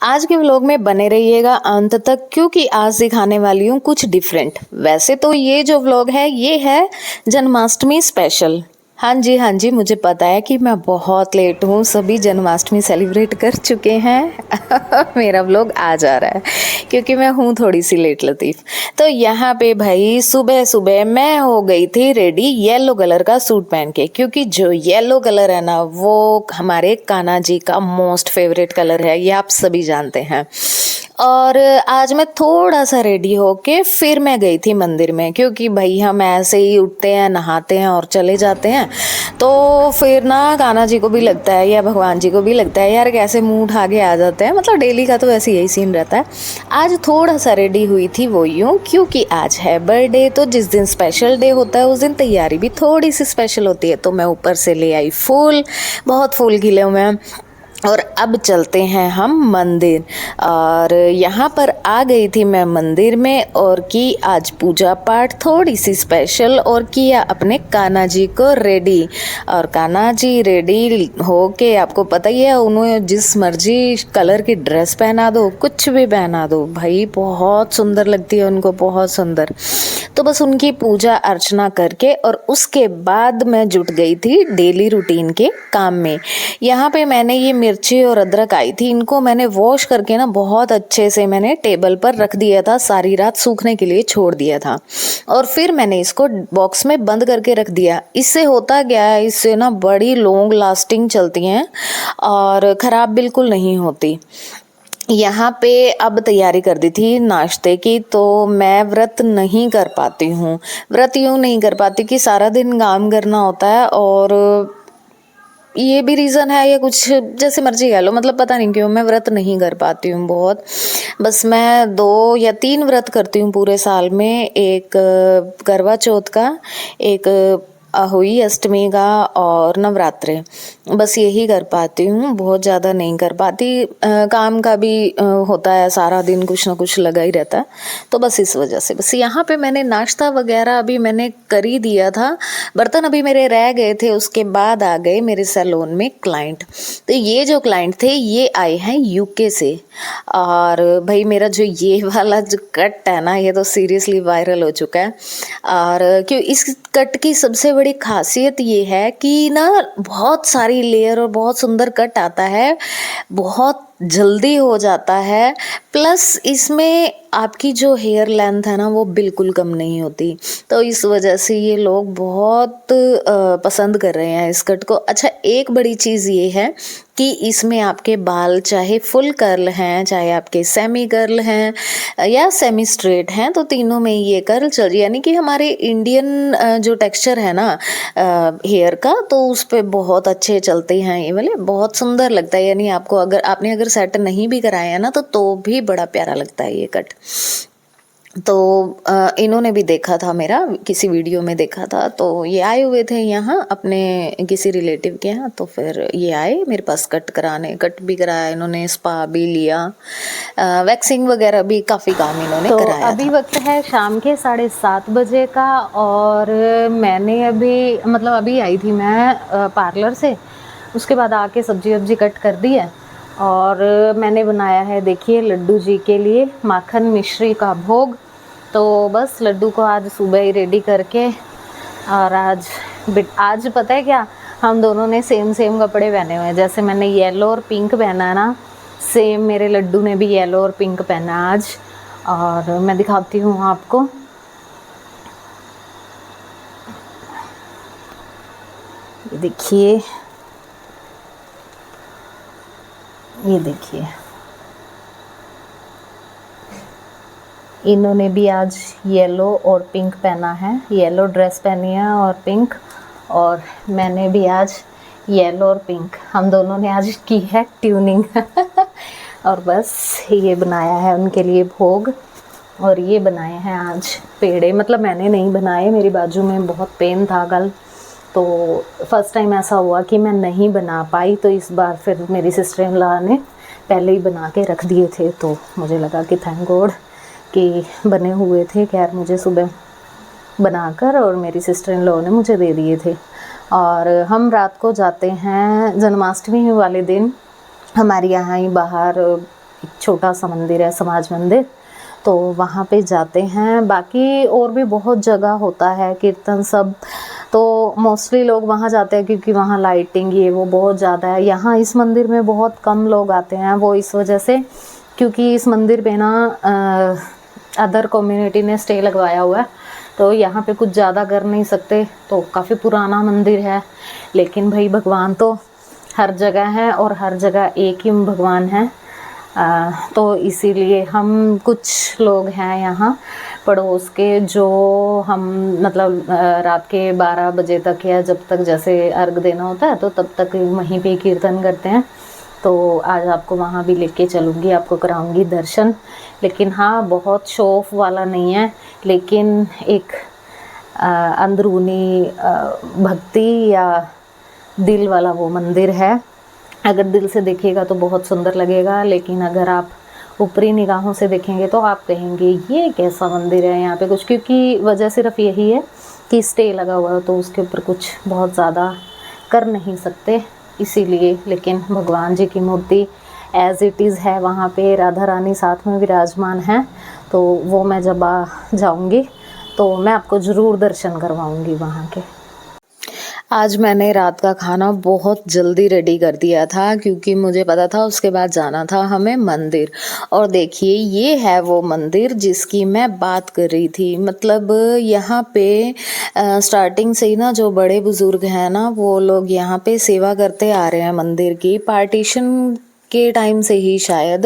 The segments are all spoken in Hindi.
आज के व्लॉग में बने रहिएगा अंत तक क्योंकि आज दिखाने वाली हूँ कुछ डिफरेंट। वैसे तो ये जो व्लॉग है ये है जन्माष्टमी स्पेशल। हाँ जी, मुझे पता है कि मैं बहुत लेट हूँ। सभी जन्माष्टमी सेलिब्रेट कर चुके हैं मेरा व्लॉग आ जा रहा है क्योंकि मैं हूँ थोड़ी सी लेट लतीफ़। तो यहाँ पे भाई सुबह सुबह मैं हो गई थी रेडी येलो कलर का सूट पहन के, क्योंकि जो येलो कलर है ना वो हमारे कान्हा जी का मोस्ट फेवरेट कलर है, ये आप सभी जानते हैं। और आज मैं थोड़ा सा रेडी होके फिर मैं गई थी मंदिर में, क्योंकि भाई हम ऐसे ही उठते हैं, नहाते हैं और चले जाते हैं। तो फिर ना कान्हा जी को भी लगता है या भगवान जी को भी लगता है यार कैसे मुंह उठा के आ जाते हैं, मतलब डेली का तो वैसे यही सीन रहता है। आज थोड़ा सा रेडी हुई थी वो यूँ क्योंकि आज है बर्थडे, तो जिस दिन स्पेशल डे होता है उस दिन तैयारी भी थोड़ी सी स्पेशल होती है। तो मैं ऊपर से ले आई फूल, बहुत फूल खिले हुए हैं। और अब चलते हैं हम मंदिर। और यहाँ पर आ गई थी मैं मंदिर में और की आज पूजा पाठ थोड़ी सी स्पेशल, और किया अपने कान्हा जी को रेडी। और कान्हा जी रेडी होके आपको पता ही है, उन्हें जिस मर्जी कलर की ड्रेस पहना दो, कुछ भी पहना दो भाई, बहुत सुंदर लगती है उनको, बहुत सुंदर। तो बस उनकी पूजा अर्चना करके और उसके बाद मैं जुट गई थी डेली रूटीन के काम में। यहाँ पे मैंने ये मिर्ची और अदरक आई थी, इनको मैंने वॉश करके ना बहुत अच्छे से मैंने टेबल पर रख दिया था, सारी रात सूखने के लिए छोड़ दिया था। और फिर मैंने इसको बॉक्स में बंद करके रख दिया। इससे होता क्या है, इससे ना बड़ी लॉन्ग लास्टिंग चलती हैं और ख़राब बिल्कुल नहीं होती। यहाँ पे अब तैयारी कर दी थी नाश्ते की, तो मैं व्रत नहीं कर पाती हूँ। व्रत यूँ नहीं कर पाती कि सारा दिन काम करना होता है, और ये भी रीज़न है या कुछ जैसे मर्जी कह लो, मतलब पता नहीं क्यों मैं व्रत नहीं कर पाती हूँ बहुत। बस मैं 2 या 3 व्रत करती हूँ पूरे साल में, एक करवा चौथ का, एक अहोई अष्टमी का और नवरात्रे, बस यही कर पाती हूँ, बहुत ज़्यादा नहीं कर पाती। काम का भी होता है, सारा दिन कुछ ना कुछ लगा ही रहता है, तो बस इस वजह से। बस यहाँ पे मैंने नाश्ता वगैरह अभी मैंने कर ही दिया था, बर्तन अभी मेरे रह गए थे। उसके बाद आ गए मेरे सैलून में क्लाइंट। तो ये जो क्लाइंट थे ये आए हैं यूके से, और भाई मेरा जो ये वाला जो कट है ना, ये तो सीरियसली वायरल हो चुका है। और क्यों इस कट की सबसे बड़ी खासियत ये है कि ना बहुत सारी लेयर और बहुत सुंदर कट आता है, बहुत जल्दी हो जाता है, प्लस इसमें आपकी जो हेयर लेंथ है ना वो बिल्कुल कम नहीं होती। तो इस वजह से ये लोग बहुत पसंद कर रहे हैं इस कट को। अच्छा, एक बड़ी चीज़ ये है कि इसमें आपके बाल चाहे फुल कर्ल हैं, चाहे आपके सेमी कर्ल हैं या सेमी स्ट्रेट हैं, तो तीनों में ये कर्ल चल, यानी कि हमारे इंडियन जो टेक्सचर है ना हेयर का, तो उस पर बहुत अच्छे चलते हैं ये वाले, बहुत सुंदर लगता है। यानी आपको अगर सेट नहीं भी कराया है ना तो भी बड़ा प्यारा लगता है ये कट। तो इन्होंने भी देखा था, मेरा किसी वीडियो में देखा था, तो ये आए हुए थे यहाँ अपने किसी रिलेटिव के यहाँ। तो फिर ये आए मेरे पास कट कराने, कट भी कराया इन्होंने, स्पा भी लिया, वैक्सिंग वगैरह भी, काफ़ी काम इन्होंने कराया था। अभी वक्त है शाम के 7:30 बजे का, और मैंने अभी आई थी मैं पार्लर से। उसके बाद आके सब्जी वब्जी कट कर दी है, और मैंने बनाया है देखिए लड्डू जी के लिए माखन मिश्री का भोग। तो बस लड्डू को आज सुबह ही रेडी करके, और आज पता है क्या, हम दोनों ने सेम कपड़े पहने हुए हैं। जैसे मैंने येलो और पिंक पहना है ना, सेम मेरे लड्डू ने भी येलो और पिंक पहना आज। और मैं दिखाती हूँ आपको, ये देखिए, ये देखिए, इन्होंने भी आज येलो और पिंक पहना है, येलो ड्रेस पहनी है और पिंक, और मैंने भी आज येलो और पिंक, हम दोनों ने आज की है ट्यूनिंग और बस ये बनाया है उनके लिए भोग, और ये बनाए हैं आज पेड़े। मतलब मैंने नहीं बनाए, मेरी बाजू में बहुत पेन था कल, तो फर्स्ट टाइम ऐसा हुआ कि मैं नहीं बना पाई। तो इस बार फिर मेरी सिस्टर इन लॉ ने पहले ही बना के रख दिए थे, तो मुझे लगा कि थैंक गॉड कि बने हुए थे। खैर मुझे सुबह बनाकर और मेरी सिस्टर इन लॉ ने मुझे दे दिए थे। और हम रात को जाते हैं जन्माष्टमी वाले दिन, हमारे यहाँ ही बाहर एक छोटा सा मंदिर है, समाज मंदिर, तो वहाँ पे जाते हैं। बाकी और भी बहुत जगह होता है कीर्तन सब, तो मोस्टली लोग वहाँ जाते हैं क्योंकि वहाँ लाइटिंग ये वो बहुत ज़्यादा है। यहाँ इस मंदिर में बहुत कम लोग आते हैं, वो इस वजह से क्योंकि इस मंदिर पे ना अदर कम्युनिटी ने स्टे लगवाया हुआ है, तो यहाँ पे कुछ ज़्यादा कर नहीं सकते। तो काफ़ी पुराना मंदिर है, लेकिन भाई भगवान तो हर जगह है और हर जगह एक ही भगवान है। तो इसीलिए हम कुछ लोग हैं यहाँ पड़ोस के, जो हम मतलब रात के 12 बजे तक या जब तक जैसे अर्घ देना होता है तो तब तक वहीं पे कीर्तन करते हैं। तो आज आपको वहाँ भी लेके चलूँगी, आपको कराऊँगी दर्शन। लेकिन हाँ, बहुत शो ऑफ वाला नहीं है, लेकिन एक अंदरूनी भक्ति या दिल वाला वो मंदिर है। अगर दिल से देखिएगा तो बहुत सुंदर लगेगा, लेकिन अगर आप ऊपरी निगाहों से देखेंगे तो आप कहेंगे ये कैसा मंदिर है यहाँ पे कुछ, क्योंकि वजह सिर्फ यही है कि स्टे लगा हुआ है, तो उसके ऊपर कुछ बहुत ज़्यादा कर नहीं सकते इसीलिए। लेकिन भगवान जी की मूर्ति एज़ इट इज़ है वहाँ पे, राधा रानी साथ में विराजमान है। तो वो मैं जब जाऊँगी तो मैं आपको ज़रूर दर्शन करवाऊँगी वहाँ के। आज मैंने रात का खाना बहुत जल्दी रेडी कर दिया था क्योंकि मुझे पता था उसके बाद जाना था हमें मंदिर। और देखिए ये है वो मंदिर जिसकी मैं बात कर रही थी। मतलब यहाँ पे स्टार्टिंग से ही ना जो बड़े बुजुर्ग हैं ना, वो लोग यहाँ पे सेवा करते आ रहे हैं मंदिर की, पार्टीशन के टाइम से ही शायद।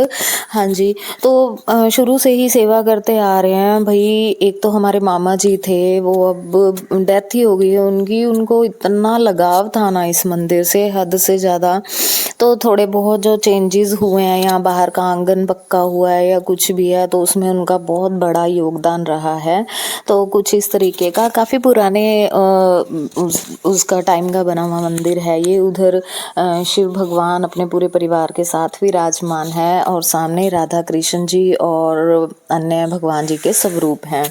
हाँ जी, तो शुरू से ही सेवा करते आ रहे हैं भाई। एक तो हमारे मामा जी थे, वो अब डेथ ही हो गई है उनकी। उनको इतना लगाव था ना इस मंदिर से, हद से ज़्यादा। तो थोड़े बहुत जो चेंजेस हुए हैं, यहाँ बाहर का आंगन पक्का हुआ है या कुछ भी है, तो उसमें उनका बहुत बड़ा योगदान रहा है। तो कुछ इस तरीके का काफ़ी पुराने उसका टाइम का बना हुआ मंदिर है ये। उधर शिव भगवान अपने पूरे परिवार के साथ विराजमान है और सामने राधा कृष्ण जी और अन्य भगवान जी के स्वरूप हैं।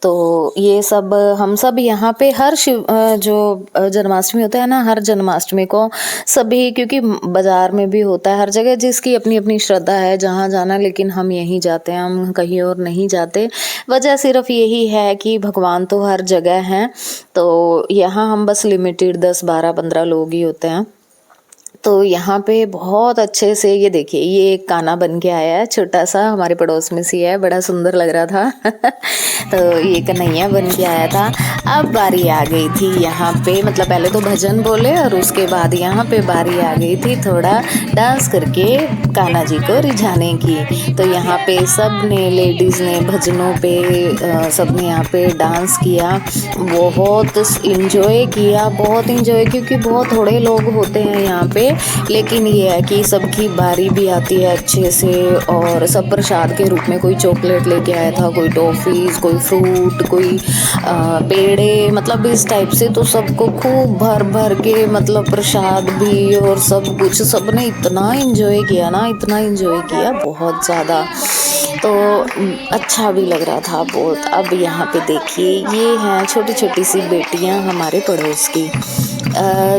तो ये सब हम सब यहाँ पे हर शिव जो जन्माष्टमी होता है ना, हर जन्माष्टमी को सभी, क्योंकि बाज़ार में भी होता है, हर जगह जिसकी अपनी अपनी श्रद्धा है जहाँ जाना, लेकिन हम यहीं जाते हैं, हम कहीं और नहीं जाते। वजह सिर्फ यही है कि भगवान तो हर जगह हैं, तो यहाँ हम बस लिमिटेड 10, 12, 15 लोग ही होते हैं। तो यहाँ पे बहुत अच्छे से ये देखिए, ये एक काना बन के आया है, छोटा सा, हमारे पड़ोस में सी है, बड़ा सुंदर लग रहा था। तो ये कन्हैया बन के आया था। अब बारी आ गई थी यहाँ पे, मतलब पहले तो भजन बोले और उसके बाद यहाँ पे बारी आ गई थी थोड़ा डांस करके कान्हा जी को रिझाने की। तो यहाँ पे सब ने, लेडीज़ ने भजनों पे सब ने यहाँ पे डांस किया, बहुत इंजॉय किया, बहुत इंजॉय, क्योंकि बहुत थोड़े लोग होते हैं यहाँ पे। लेकिन ये है कि सबकी बारी भी आती है अच्छे से, और सब प्रसाद के रूप में, कोई चॉकलेट लेके आया था, कोई टॉफ़ीज़, कोई फ्रूट, कोई पेड़े, मतलब इस टाइप से। तो सबको खूब भर भर के मतलब प्रसाद भी और सब कुछ, सब ने इतना एंजॉय किया ना, इतना एंजॉय किया बहुत ज़्यादा। तो अच्छा भी लग रहा था बहुत। अब यहाँ पे देखिए, ये हैं छोटी छोटी सी बेटियाँ हमारे पड़ोस की।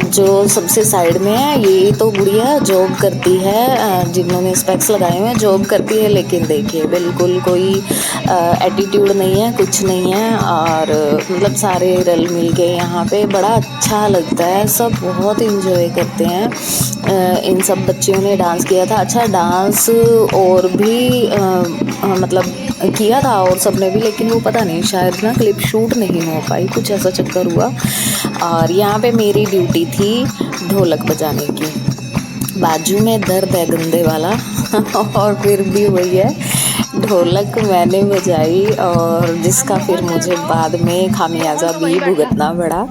जो सबसे साइड में है, ये तो गुड़िया जॉब करती है, जिन्होंने स्पेक्स लगाए हुए हैं जॉब करती है, लेकिन देखिए बिल्कुल कोई एटीट्यूड नहीं है, कुछ नहीं है। और मतलब सारे रल मिल के यहाँ पे बड़ा अच्छा लगता है, सब बहुत इंजॉय करते हैं। इन सब बच्चियों ने डांस किया था। अच्छा, डांस और भी मतलब किया था और सब ने भी, लेकिन वो पता नहीं शायद ना क्लिप शूट नहीं हो पाई, कुछ ऐसा चक्कर हुआ। और यहाँ पे मेरी ड्यूटी थी ढोलक बजाने की। बाजू में दर्द है गंदे वाला और फिर भी वही है, ढोलक मैंने बजाई, और जिसका फिर मुझे बाद में खामियाजा भी भुगतना पड़ा।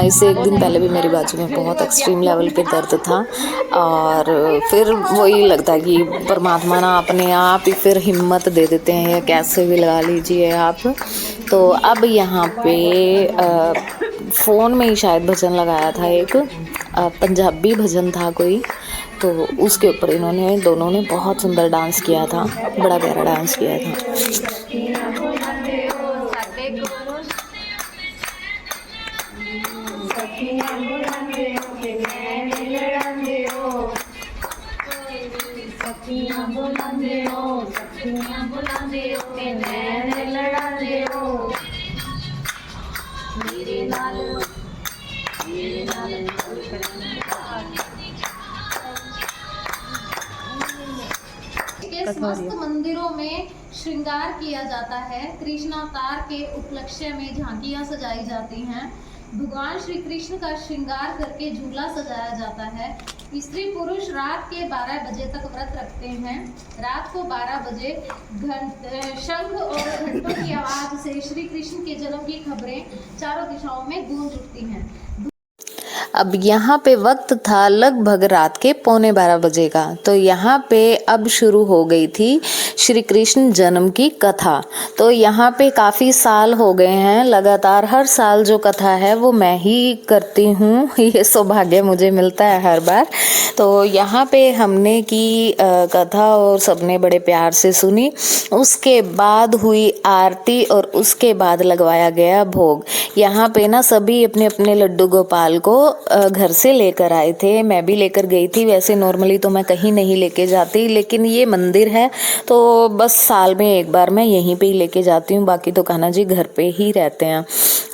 इससे एक दिन पहले भी मेरी बाजू में बहुत एक्सट्रीम लेवल पे दर्द था, और फिर वही लगता है कि परमात्मा ना अपने आप ही फिर हिम्मत दे देते हैं, या कैसे भी लगा लीजिए आप। तो अब यहाँ पे फ़ोन में ही शायद भजन लगाया था, एक पंजाबी भजन था कोई, तो उसके ऊपर इन्होंने दोनों ने बहुत सुंदर डांस किया था, बड़ा प्यारा डांस किया था। बुलांदे हो सखियां बुलांदे हो ते नैन लड़ांदे हो मेरे नाल के समस्त मंदिरों में श्रृंगार किया जाता है। कृष्णावतार के उपलक्ष्य में झांकियां सजाई जाती हैं। भगवान श्री कृष्ण का श्रृंगार करके झूला सजाया जाता है। स्त्री पुरुष रात के 12 बजे तक व्रत रखते हैं। रात को 12 बजे शंख और घंटों की आवाज से श्री कृष्ण के जन्म की खबरें चारों दिशाओं में गूंज उठती हैं। अब यहाँ पे वक्त था लगभग रात के 11:45 बजे का। तो यहाँ पे अब शुरू हो गई थी श्री कृष्ण जन्म की कथा। तो यहाँ पे काफ़ी साल हो गए हैं, लगातार हर साल जो कथा है वो मैं ही करती हूँ। ये सौभाग्य मुझे मिलता है हर बार। तो यहाँ पे हमने की कथा और सबने बड़े प्यार से सुनी। उसके बाद हुई आरती और उसके बाद लगवाया गया भोग। यहाँ पे ना सभी अपने अपने लड्डू गोपाल को घर से लेकर आए थे। मैं भी लेकर गई थी। वैसे नॉर्मली तो मैं कहीं नहीं लेके जाती, लेकिन ये मंदिर है तो बस साल में एक बार मैं यहीं पे ही लेके जाती हूँ। बाकी तो कान्हा जी घर पे ही रहते हैं।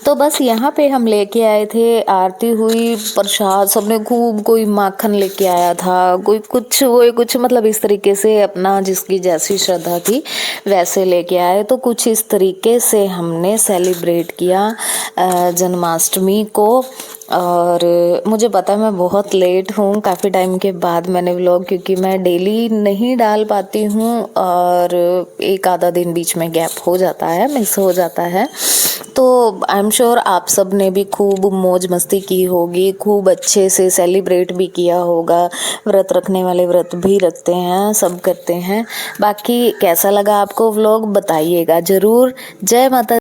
तो बस यहाँ पे हम लेके आए थे, आरती हुई, प्रसाद सबने खूब, कोई माखन लेके आया था, कोई कुछ मतलब इस तरीके से अपना जिसकी जैसी श्रद्धा थी वैसे लेके आए। तो कुछ इस तरीके से हमने सेलिब्रेट किया जन्माष्टमी को। और मुझे पता है मैं बहुत लेट हूँ, काफ़ी टाइम के बाद मैंने व्लॉग, क्योंकि मैं डेली नहीं डाल पाती हूँ और एक आधा दिन बीच में गैप हो जाता है, मिस हो जाता है। तो आई एम श्योर आप सब ने भी खूब मौज मस्ती की होगी, खूब अच्छे से सेलिब्रेट भी किया होगा। व्रत रखने वाले व्रत भी रखते हैं, सब करते हैं। बाकी कैसा लगा आपको व्लॉग बताइएगा ज़रूर। जय माता।